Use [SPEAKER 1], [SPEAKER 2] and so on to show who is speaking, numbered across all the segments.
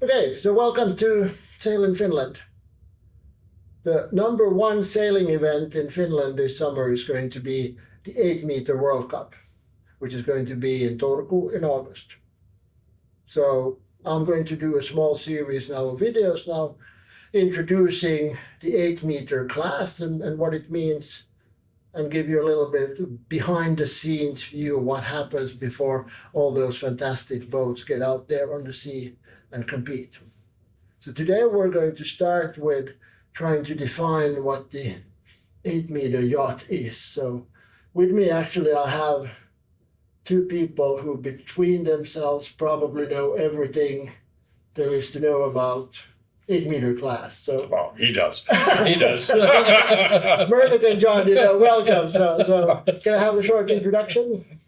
[SPEAKER 1] Okay, so welcome to Sail in Finland. The number one sailing event in Finland this summer is going to be the 8-meter World Cup, which is going to be in Turku in August. So I'm going to do a small series now of videos now introducing the 8-meter class and what it means, and give you a little bit behind the scenes view of what happens before all those fantastic boats get out there on the sea and compete. So today we're going to start with trying to define what the 8-meter yacht is. So with me actually I have two people who between themselves probably know everything there is to know about 8-meter class. So
[SPEAKER 2] Well, he does. He does.
[SPEAKER 1] Murdoch and John, welcome. So can I have a short introduction?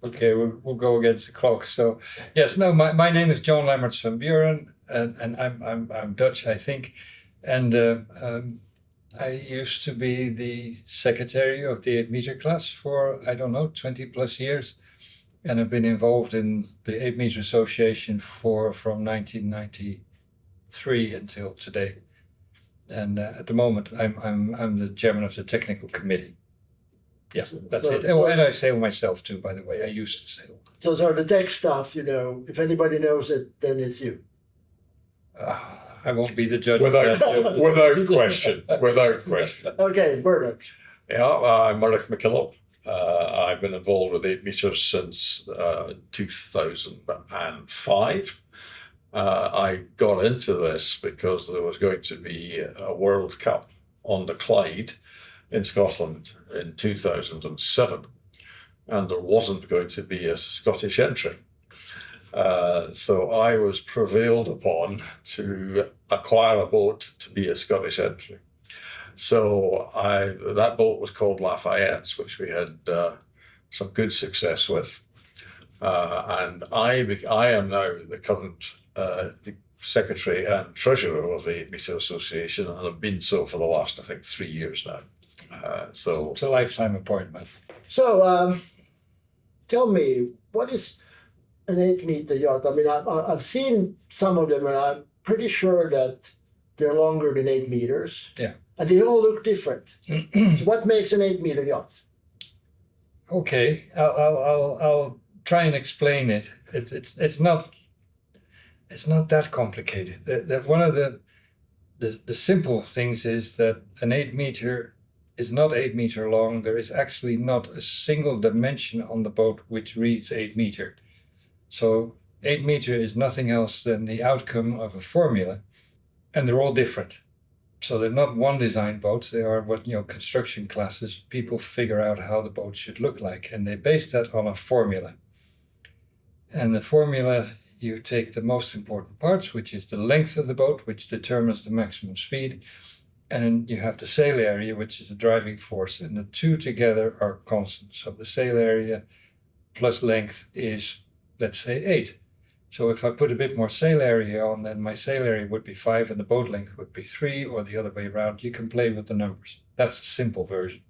[SPEAKER 3] Okay, we'll go against the clock. So, yes, no, my name is John Lammerts from Bueren, and I'm Dutch, I think, and I used to be the secretary of the 8-meter class for 20 plus years, and I've been involved in the 8-meter association from 1993 until today, and at the moment I'm the chairman of the technical committee. Yeah, that's it. And I sail myself too, by the way. I used to sail.
[SPEAKER 1] So the tech stuff, if anybody knows it, then it's you.
[SPEAKER 3] I won't be the judge.
[SPEAKER 2] Without question. Without question.
[SPEAKER 1] Okay, Murdoch.
[SPEAKER 2] Yeah, I'm Murdoch McKillop. I've been involved with 8 meters since 2005. I got into this because there was going to be a World Cup on the Clyde in Scotland in 2007, and there wasn't going to be a Scottish entry. So I was prevailed upon to acquire a boat to be a Scottish entry. So that boat was called Lafayette's, which we had some good success with. And I am now the current secretary and treasurer of the 8-meter Association, and I've been so for the last, I think, 3 years now. So
[SPEAKER 3] it's a lifetime appointment.
[SPEAKER 1] So tell me, what is an 8-meter yacht? I mean, I've seen some of them, and I'm pretty sure that they're longer than 8 meters.
[SPEAKER 3] Yeah.
[SPEAKER 1] And they all look different. So what makes an 8-meter yacht?
[SPEAKER 3] Okay, I'll try and explain it. It's not that complicated. One of the simple things is that an 8-meter is not 8 meter long. There is actually not a single dimension on the boat which reads 8 meter. So 8 meter is nothing else than the outcome of a formula, and they're all different. So they're not one design boats. They are construction classes. People figure out how the boat should look like, and they base that on a formula. And the formula, you take the most important parts, which is the length of the boat, which determines the maximum speed. And you have the sail area, which is the driving force, and the two together are constant. So the sail area plus length is, let's say, 8. So if I put a bit more sail area on, then my sail area would be 5 and the boat length would be 3, or the other way around. You can play with the numbers. That's the simple version.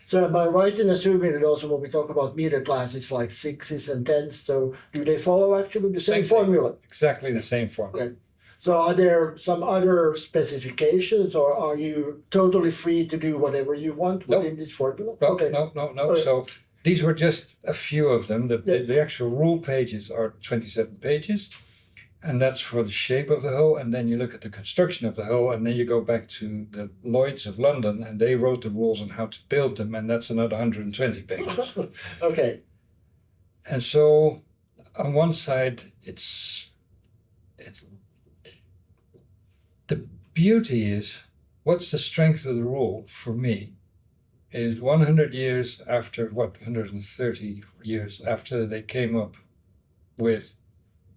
[SPEAKER 1] So am I right in assuming that also when we talk about meter class, it's like 6s and 10s? So do they follow actually the same formula?
[SPEAKER 3] Exactly the same formula.
[SPEAKER 1] Okay. So are there some other specifications, or are you totally free to do whatever you want within this formula?
[SPEAKER 3] No, okay. No. So these were just a few of them. The actual rule pages are 27 pages, and that's for the shape of the hull. And then you look at the construction of the hull, and then you go back to the Lloyd's of London, and they wrote the rules on how to build them, and that's another 120 pages.
[SPEAKER 1] Okay.
[SPEAKER 3] And so on one side, it's the beauty is, what's the strength of the rule for me is 100 years after, 130 years after they came up with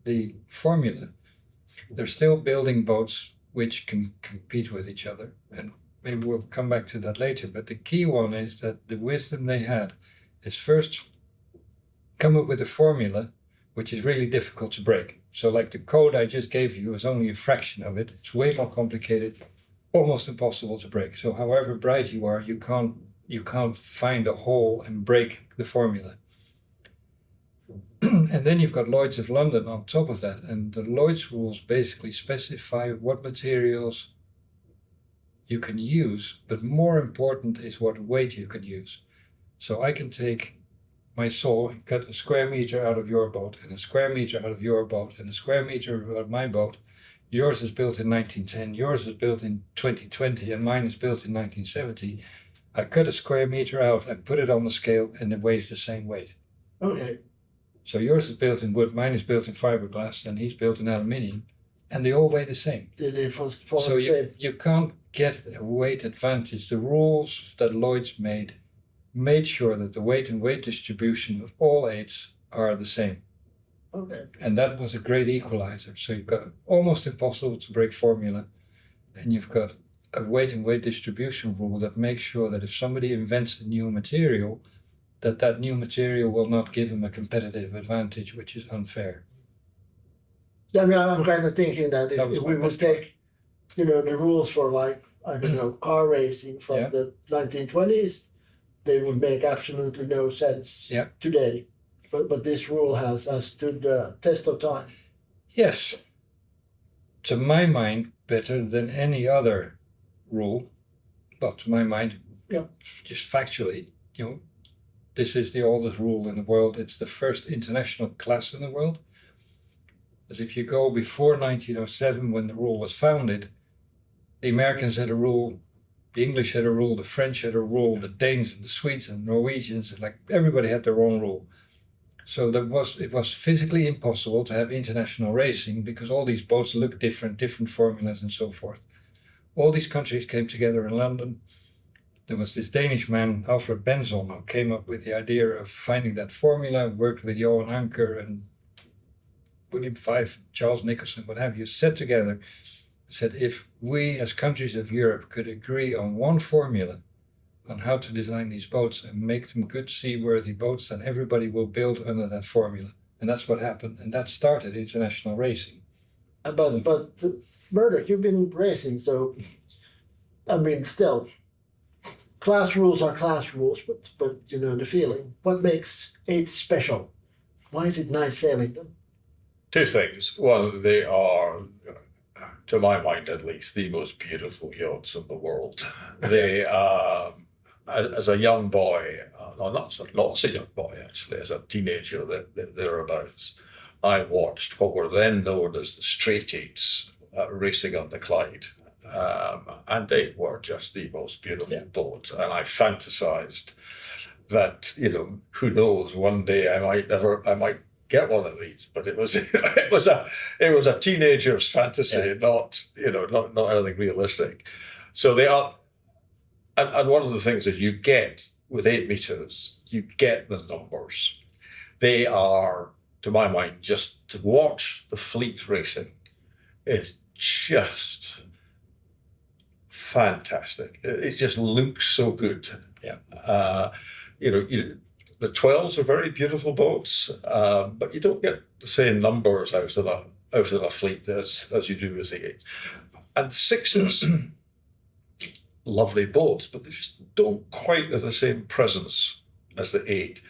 [SPEAKER 3] the formula, they're still building boats which can compete with each other. And maybe we'll come back to that later. But the key one is that the wisdom they had is first come up with a formula which is really difficult to break. So like the code I just gave you is only a fraction of it. It's way more complicated, almost impossible to break. So however bright you are, you can't find a hole and break the formula. And then you've got Lloyd's of London on top of that. And the Lloyd's rules basically specify what materials you can use, but more important is what weight you can use. So I can take my saw and cut a square meter out of your boat, and a square meter out of your boat, and a square meter out of my boat. Yours is built in 1910, yours is built in 2020, and mine is built in 1970. I cut a square meter out, I put it on the scale, and it weighs the same weight.
[SPEAKER 1] Okay.
[SPEAKER 3] So yours is built in wood, mine is built in fiberglass, and he's built in aluminium, and they all weigh the same.
[SPEAKER 1] They follow
[SPEAKER 3] So
[SPEAKER 1] the same.
[SPEAKER 3] you can't get a weight advantage. The rules that Lloyd's made sure that the weight and weight distribution of all eights are the same.
[SPEAKER 1] Okay.
[SPEAKER 3] And that was a great equalizer. So you've got almost impossible to break formula, and you've got a weight and weight distribution rule that makes sure that if somebody invents a new material, that new material will not give him a competitive advantage, which is unfair.
[SPEAKER 1] I mean, I'm kind of thinking that
[SPEAKER 3] That was
[SPEAKER 1] if
[SPEAKER 3] my
[SPEAKER 1] we would
[SPEAKER 3] best try.
[SPEAKER 1] take, the rules for like, I don't know, car racing from
[SPEAKER 3] Yeah.
[SPEAKER 1] the 1920s, they would make absolutely no sense
[SPEAKER 3] Yeah.
[SPEAKER 1] today. But this rule has stood the test of time.
[SPEAKER 3] Yes, to my mind, better than any other rule. But to my mind,
[SPEAKER 1] Yeah.
[SPEAKER 3] just factually, this is the oldest rule in the world. It's the first international class in the world. As if you go before 1907, when the rule was founded, the Americans had a rule, the English had a rule, the French had a rule, the Danes and the Swedes and Norwegians, and like everybody had their own rule. So it was physically impossible to have international racing because all these boats look different formulas and so forth. All these countries came together in London. There was this Danish man, Alfred Benson, who came up with the idea of finding that formula, worked with Johan Anker and William Fife, Charles Nicholson, what have you, sat together and said, if we as countries of Europe could agree on one formula on how to design these boats and make them good seaworthy boats, then everybody will build under that formula. And that's what happened. And that started international racing.
[SPEAKER 1] But Murdoch, you've been racing, so I mean, still, class rules are class rules. But the feeling. What makes it special? Why is it nice sailing them?
[SPEAKER 2] Two things. One, they are, to my mind at least, the most beautiful yachts in the world. They, as a young boy, not so young boy actually, as a teenager, thereabouts, I watched what were then known as the straight eights racing on the Clyde. And they were just the most beautiful boats. And I fantasized that, who knows, one day I might get one of these, but it was a teenager's fantasy, not anything realistic. So they are, and one of the things is you get with 8 meters, you get the numbers. They are, to my mind, just to watch the fleet racing is just fantastic. It just looks so good.
[SPEAKER 3] Yeah.
[SPEAKER 2] The 12s are very beautiful boats, but you don't get the same numbers out of a fleet as you do with the 8s. And 6s, lovely boats, but they just don't quite have the same presence as the 8.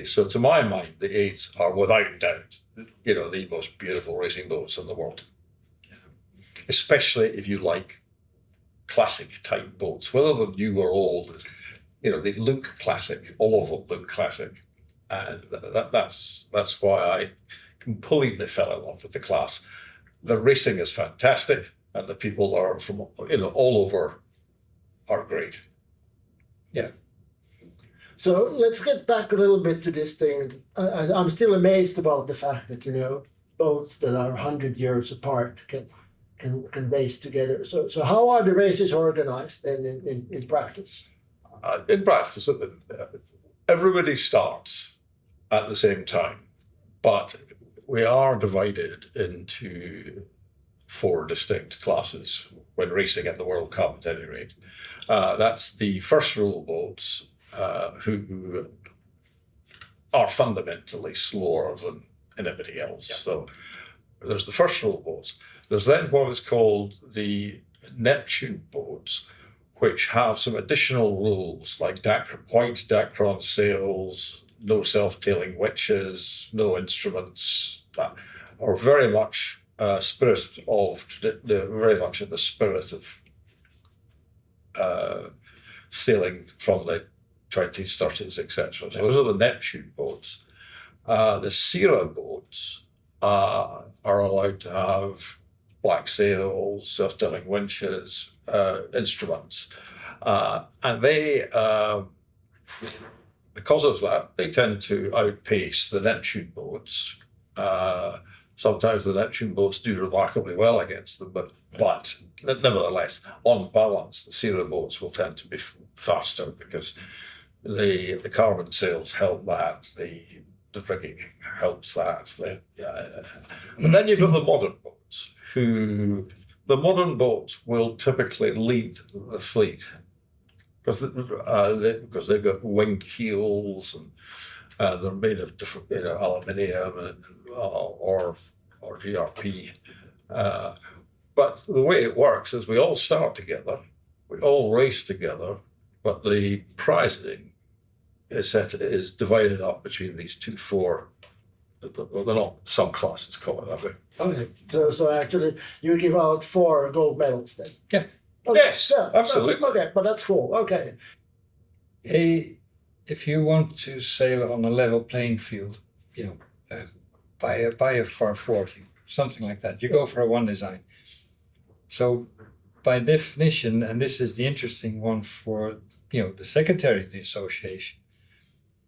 [SPEAKER 2] So to my mind, the 8s are without doubt, the most beautiful racing boats in the world. Especially if you like classic type boats, whether they're new or old. They look classic. All of them look classic, and that's why I completely fell in love with the class. The racing is fantastic, and the people are from all over are great.
[SPEAKER 3] Yeah.
[SPEAKER 1] So let's get back a little bit to this thing. I'm still amazed about the fact that boats that are 100 years apart can race together. So how are the races organized then in practice?
[SPEAKER 2] In practice, everybody starts at the same time, but we are divided into 4 distinct classes when racing at the World Cup, at any rate. That's the first rule boats, who are fundamentally slower than anybody else. Yeah. So there's the first rule boats. There's then what is called the Neptune boats, which have some additional rules like white Dacron sails, no self-tailing winches, no instruments. That are very much very much in the spirit of sailing from the 20s, 30s, etc. So those are the Neptune boats. The Sierra boats are allowed to have black sails, self-tailing winches, instruments, and they, because of that, they tend to outpace the Neptune boats. Sometimes the Neptune boats do remarkably well against them, but nevertheless, on balance, the Sierra boats will tend to be faster because the carbon sails help that, the rigging helps that. And then you've got the modern boats, the modern boats will typically lead the fleet because they've got wing keels and they're made of different, aluminium or GRP. But the way it works is we all start together, we all race together, but the prizing is divided up between these four. Well, they're not, some classes call it that way.
[SPEAKER 1] Okay, so actually you give out 4 gold medals then?
[SPEAKER 3] Yeah.
[SPEAKER 1] Okay.
[SPEAKER 2] Yes,
[SPEAKER 1] Yeah.
[SPEAKER 2] absolutely.
[SPEAKER 1] Okay, but that's cool. Okay.
[SPEAKER 3] If you want to sail on a level playing field, buy a 440, something like that. You go for a one design. So by definition, and this is the interesting one for the secretary of the association,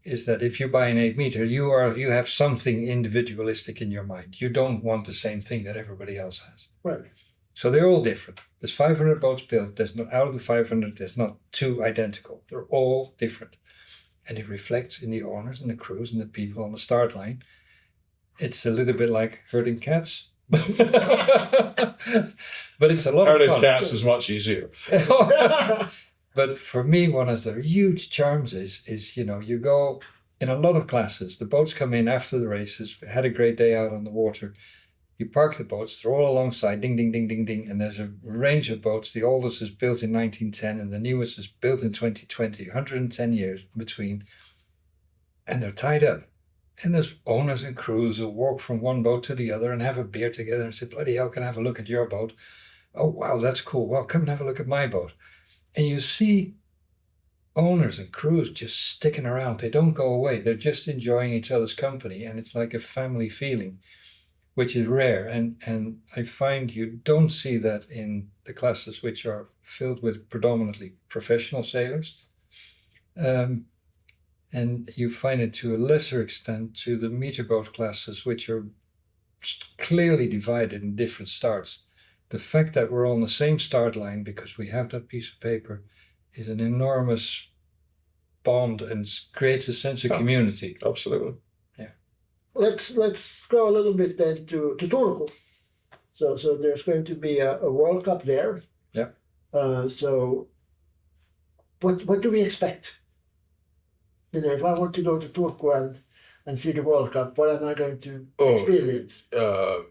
[SPEAKER 3] is that if you buy an 8 meter, you have something individualistic in your mind. You don't want the same thing that everybody else has.
[SPEAKER 1] Right.
[SPEAKER 3] So they're all different. There's 500 boats built. Out of the 500, there's not 2 identical. They're all different. And it reflects in the owners and the crews and the people on the start line. It's a little bit like herding cats. But it's a lot of fun.
[SPEAKER 2] Herding cats is much easier.
[SPEAKER 3] But for me, one of the huge charms is you go in a lot of classes. The boats come in after the races. We had a great day out on the water. You park the boats, they're all alongside, ding, ding, ding, ding, ding. And there's a range of boats. The oldest is built in 1910 and the newest is built in 2020, 110 years between. And they're tied up. And there's owners and crews who walk from one boat to the other and have a beer together and say, bloody hell, can I have a look at your boat? Oh, wow, that's cool. Well, come and have a look at my boat. And you see owners and crews just sticking around. They don't go away. They're just enjoying each other's company. And it's like a family feeling, which is rare. And I find you don't see that in the classes which are filled with predominantly professional sailors. And you find it to a lesser extent to the meter boat classes, which are clearly divided in different starts. The fact that we're on the same start line because we have that piece of paper is an enormous bond and creates a sense of community.
[SPEAKER 2] Absolutely.
[SPEAKER 3] Yeah.
[SPEAKER 1] Let's go a little bit then to Turku. So there's going to be a World Cup there.
[SPEAKER 3] Yeah.
[SPEAKER 1] So what do we expect? If I want to go to Turku and see the World Cup, what am I going to experience?
[SPEAKER 2] Well,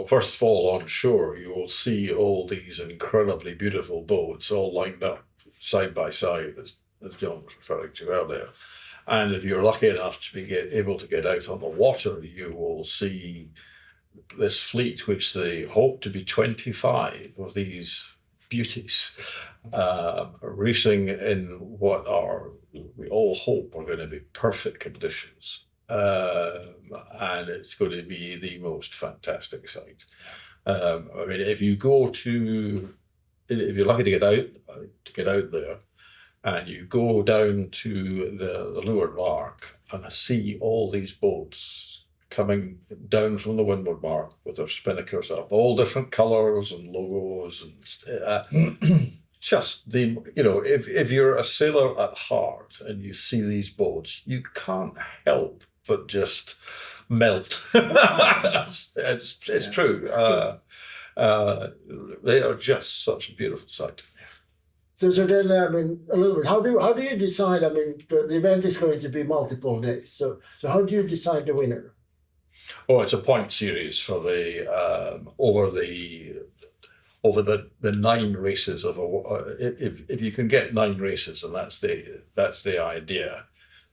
[SPEAKER 2] first of all, on shore, you will see all these incredibly beautiful boats all lined up side by side, as John was referring to earlier. And if you're lucky enough to be able to get out on the water, you will see this fleet, which they hope to be 25 of these beauties, racing in what we all hope are going to be perfect conditions. And it's going to be the most fantastic sight. I mean, if you're lucky to get out there, and you go down to the leeward mark and see all these boats coming down from the windward mark with their spinnakers up, all different colours and logos, and just if you're a sailor at heart and you see these boats, you can't help but just melt. It's true. They are just such a beautiful sight.
[SPEAKER 1] So then, I mean, a little bit. How do you decide? I mean, the event is going to be multiple days. So how do you decide the winner?
[SPEAKER 2] Oh, it's a point series for the over the 9 races of if you can get 9 races, and that's the idea.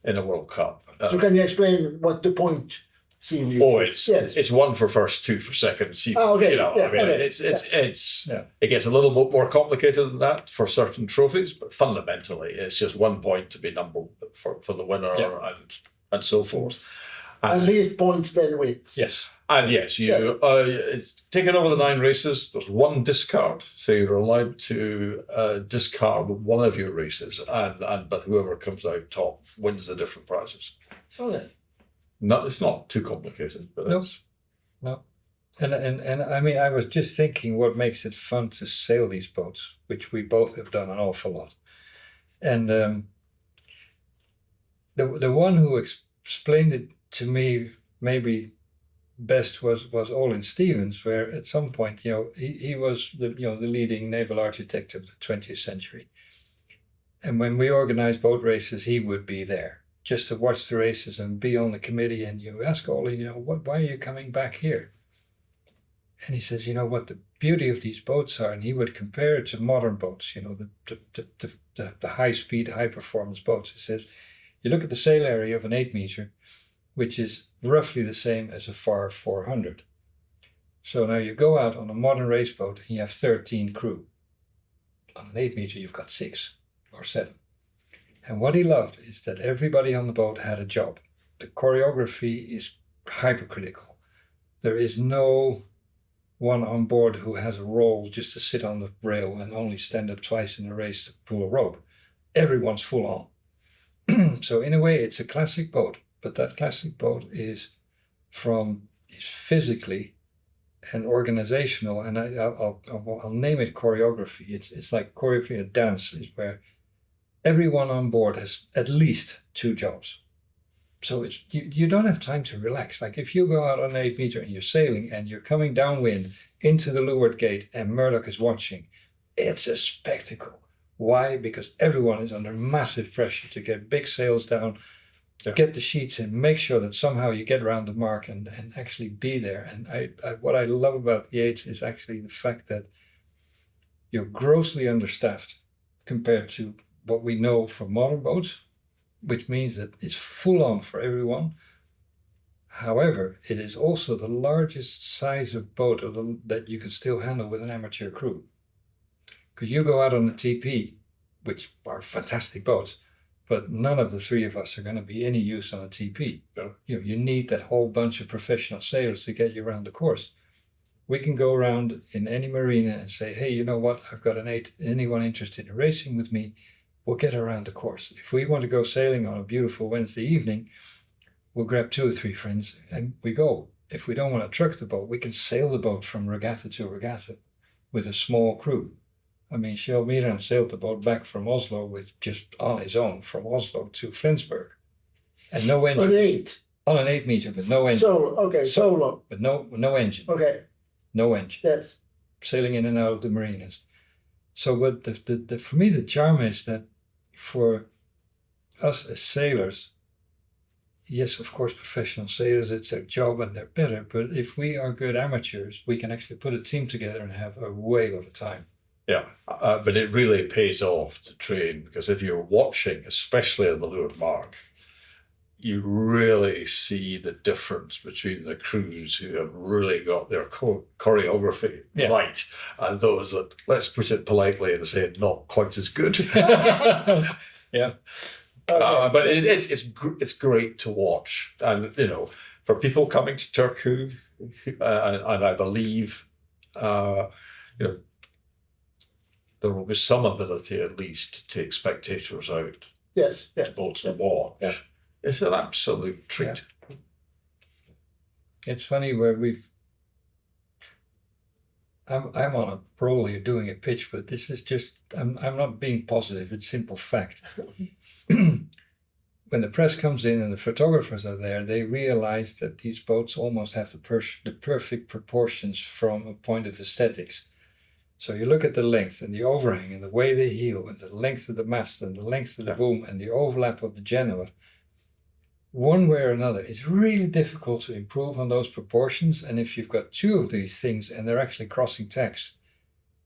[SPEAKER 2] in a World Cup.
[SPEAKER 1] So can you explain what the point series is?
[SPEAKER 2] It's one for first, two for second.
[SPEAKER 1] Okay.
[SPEAKER 2] You know,
[SPEAKER 1] Yeah,
[SPEAKER 2] I mean,
[SPEAKER 1] okay.
[SPEAKER 2] it gets a little bit more complicated than that for certain trophies, but fundamentally, it's just 1 point to be number for the winner and so forth.
[SPEAKER 1] At least points then wins.
[SPEAKER 3] Yes.
[SPEAKER 2] And yes, it's taken over the 9 races. There's 1 discard, so you're allowed to discard one of your races, but whoever comes out top wins the different prizes.
[SPEAKER 1] Okay.
[SPEAKER 2] No, it's not too complicated, but
[SPEAKER 3] No. And I mean, I was just thinking what makes it fun to sail these boats, which we both have done an awful lot. And the one who explained it to me maybe best was Olin Stevens, where at some point, he was the leading naval architect of the 20th century. And when we organized boat races, he would be there just to watch the races and be on the committee. And you ask Olin, why are you coming back here? And he says, what the beauty of these boats are, and he would compare it to modern boats, the high-speed, high-performance boats. He says, you look at the sail area of an 8 meter, which is roughly the same as a FAR 400. So now you go out on a modern race boat and you have 13 crew. On an 8 meter, you've got 6 or 7. And what he loved is that everybody on the boat had a job. The choreography is hypercritical. There is no one on board who has a role just to sit on the rail and only stand up twice in a race to pull a rope. Everyone's full on. So in a way, it's a classic boat. But that classic boat is physically and organizational, and I'll name it choreography. It's like choreography in a dance, is where everyone on board has at least 2 jobs. So you don't have time to relax. Like if you go out on an 8 meter and you're sailing and you're coming downwind into the leeward gate and Murdoch is watching, it's a spectacle. Why? Because everyone is under massive pressure to get big sails down, get the sheets in, make sure that somehow you get around the mark and actually be there. And what I love about yachts is actually the fact that you're grossly understaffed compared to what we know from modern boats, which means that it's full on for everyone. However, it is also the largest size of boat that you can still handle with an amateur crew. Because you go out on a TP, which are fantastic boats, but none of the 3 of us are going to be any use on a TP.
[SPEAKER 2] No.
[SPEAKER 3] You need that whole bunch of professional sailors to get you around the course. We can go around in any marina and say, hey, you know what? I've got an 8. Anyone interested in racing with me? We'll get around the course. If we want to go sailing on a beautiful Wednesday evening, we'll grab 2 or 3 friends and we go. If we don't want to truck the boat, we can sail the boat from regatta to regatta with a small crew. I mean, Kjell Miran sailed the boat back from Oslo with just on his own from Oslo to Flensburg. And no engine.
[SPEAKER 1] On 8?
[SPEAKER 3] On an 8 meter with no engine.
[SPEAKER 1] Solo.
[SPEAKER 3] But no engine.
[SPEAKER 1] Okay.
[SPEAKER 3] No engine.
[SPEAKER 1] Yes.
[SPEAKER 3] Sailing in and out of the marinas. So what for me the charm is that for us as sailors, yes, of course, professional sailors, it's their job and they're better. But if we are good amateurs, we can actually put a team together and have a whale of a time.
[SPEAKER 2] Yeah, but it really pays off to train, because if you're watching, especially on the leeward mark, you really see the difference between the crews who have really got their choreography right and those that, let's put it politely and say, not quite as good.
[SPEAKER 3] Yeah.
[SPEAKER 2] But it's great to watch. And, for people coming to Turku, and I believe, there will be some ability at least to take spectators out to boats to watch.
[SPEAKER 1] Yeah.
[SPEAKER 2] It's an absolute treat.
[SPEAKER 3] Yeah. It's funny where I'm on a roll here doing a pitch, but this is just, I'm not being positive, it's simple fact. When the press comes in and the photographers are there, they realize that these boats almost have the perfect proportions from a point of aesthetics. So you look at the length and the overhang and the way they heel and the length of the mast and the length of the boom and the overlap of the Genoa. One way or another, it's really difficult to improve on those proportions. And if you've got 2 of these things and they're actually crossing tacks,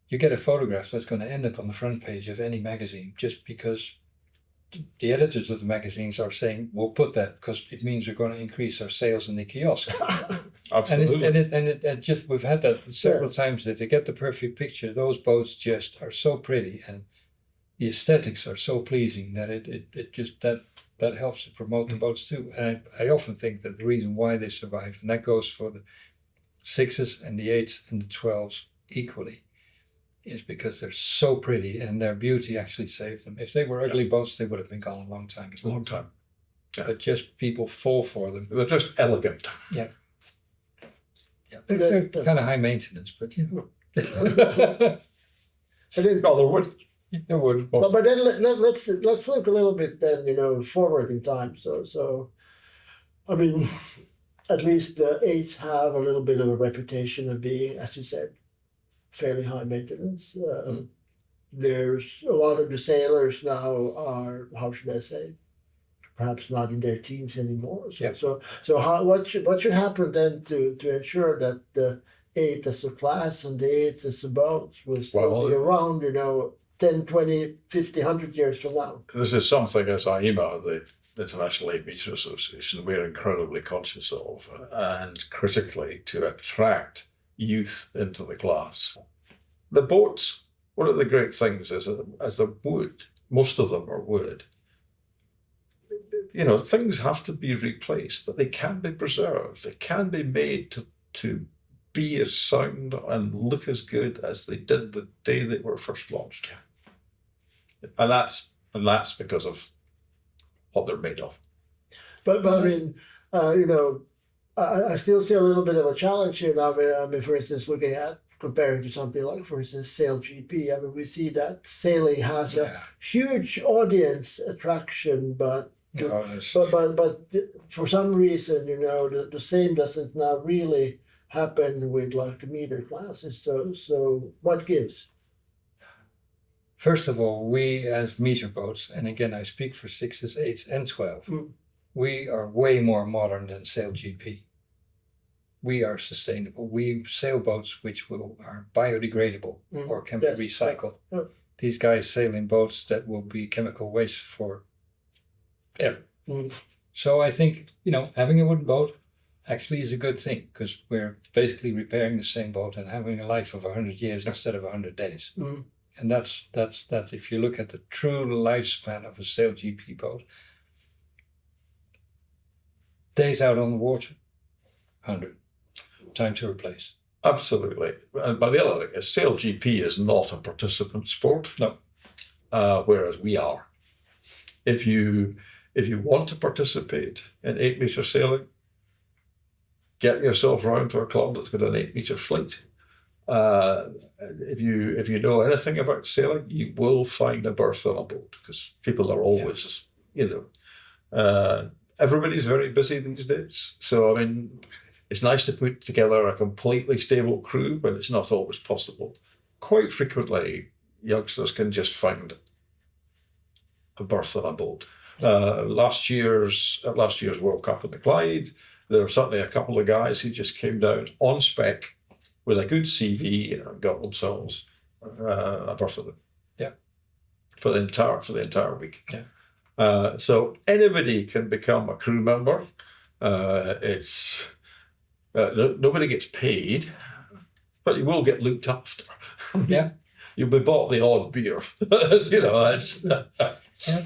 [SPEAKER 3] you get a photograph that's going to end up on the front page of any magazine, just because the editors of the magazines are saying, we'll put that because it means we're going to increase our sales in the kiosk.
[SPEAKER 2] Absolutely.
[SPEAKER 3] And just we've had that several times, that to get the perfect picture, those boats just are so pretty and the aesthetics are so pleasing that it just that helps to promote the boats too. And I often think that the reason why they survive, and that goes for the 6s and the 8s and the 12s equally, is because they're so pretty and their beauty actually saved them. If they were ugly boats, they would have been gone a long time ago.
[SPEAKER 2] Long time. Yeah.
[SPEAKER 3] But just people fall for them.
[SPEAKER 2] They're just elegant.
[SPEAKER 3] Yeah. Yeah, they're kind of high maintenance, but you know.
[SPEAKER 1] And then,
[SPEAKER 2] No, there would.
[SPEAKER 3] There would.
[SPEAKER 1] but then let's look a little bit then, you know, forward in time. So I mean, at least the 8s have a little bit of a reputation of being, as you said, fairly high maintenance. There's a lot of the sailors now are, how should I say, perhaps not in their teens anymore. So
[SPEAKER 3] Yeah.
[SPEAKER 1] so what should happen then to ensure that the 8 as a class and the 8 as a boat will still be around, you know, 10, 20, 50, 100 years from now?
[SPEAKER 2] This is something, as IMA, the International 8 Meter Association, we're incredibly conscious of, and critically to attract youth into the class. The boats, one of the great things is, as they're wood, most of them are wood. You know, things have to be replaced, but they can be preserved. They can be made to be as sound and look as good as they did the day they were first launched. And that's because of what they're made of.
[SPEAKER 1] But I mean, you know, I still see a little bit of a challenge here now. I mean, for instance, looking at comparing to something like, for instance, Sail GP. I mean, we see that sailing has a huge audience attraction, but for some reason, you know, the same doesn't now really happen with like the meter classes. So what gives?
[SPEAKER 3] First of all, we as meter boats, and again I speak for 6s, 8s, and 12, we are way more modern than Sail GP. We are sustainable. We sailboats which are biodegradable or can be recycled.
[SPEAKER 1] Yeah.
[SPEAKER 3] These guys sail in boats that will be chemical waste for ever. So I think, you know, having a wooden boat actually is a good thing, because we're basically repairing the same boat and having a life of 100 years instead of 100 days. And that's if you look at the true lifespan of a Sail GP boat, days out on the water, 100. Time to replace.
[SPEAKER 2] Absolutely. And by the other thing, a Sail GP is not a participant sport.
[SPEAKER 3] No.
[SPEAKER 2] Whereas we are. If you want to participate in 8 meter sailing, get yourself round to a club that's got an 8 meter fleet. If you know anything about sailing, you will find a berth on a boat, because people are always, you know, everybody's very busy these days. So I mean, it's nice to put together a completely stable crew, but it's not always possible. Quite frequently, youngsters can just find a berth on a boat. Last year's World Cup in the Clyde, there were certainly a couple of guys who just came down on spec with a good CV and got themselves a berth on it. For the entire week. So anybody can become a crew member. It's nobody gets paid, but you will get looked after. You'll be bought the odd beer. You know, it's.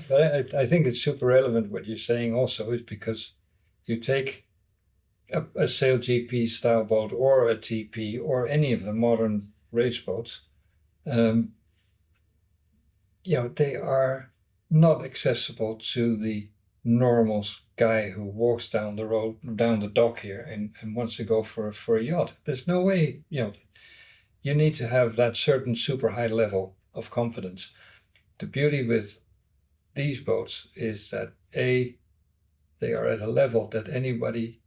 [SPEAKER 3] But I think it's super relevant what you're saying also, is because you take a Sail GP style boat or a TP or any of the modern race boats, you know, they are not accessible to the normal guy who walks down the road, down the dock here and wants to go for a yacht. There's no way, you know, you need to have that certain super high level of confidence. The beauty with these boats is that they are at a level that anybody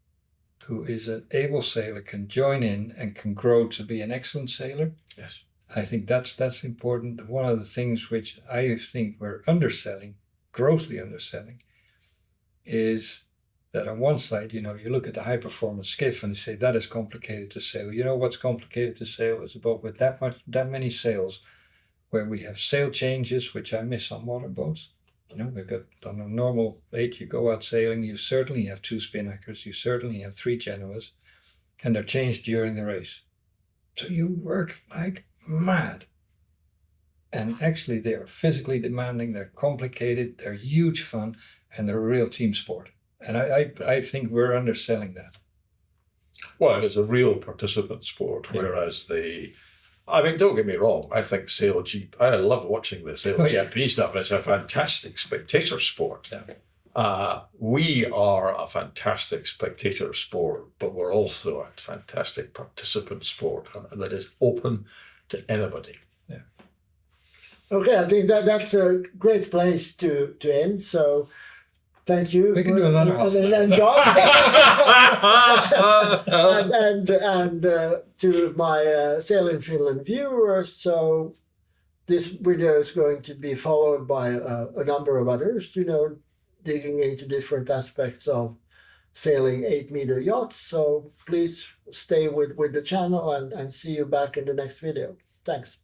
[SPEAKER 3] who is an able sailor can join in and can grow to be an excellent sailor.
[SPEAKER 2] Yes.
[SPEAKER 3] I think that's important. One of the things which I think we're underselling, grossly underselling, is that on one side, you know, you look at the high performance skiff and you say that is complicated to sail. You know what's complicated to sail is a boat with that many sails, where we have sail changes, which I miss on modern boats. You know, we've got on a normal 8, you go out sailing, you certainly have 2 spinnakers, you certainly have 3 Genoas, and they're changed during the race. So you work like mad. And actually, they are physically demanding, they're complicated, they're huge fun, and they're a real team sport. And I think we're underselling that.
[SPEAKER 2] Well, it's a real participant sport, whereas I mean, don't get me wrong, I think I love watching the SailGP stuff. It's a fantastic spectator sport.
[SPEAKER 3] Yeah.
[SPEAKER 2] We are a fantastic spectator sport, but we're also a fantastic participant sport that is open to anybody.
[SPEAKER 3] Yeah.
[SPEAKER 1] Okay, I think that's a great place to end. So thank you.
[SPEAKER 3] We can do another half
[SPEAKER 1] and John, and to my Sail in Finland viewers. So this video is going to be followed by a number of others, digging into different aspects of sailing 8-meter yachts. So please stay with the channel and see you back in the next video. Thanks.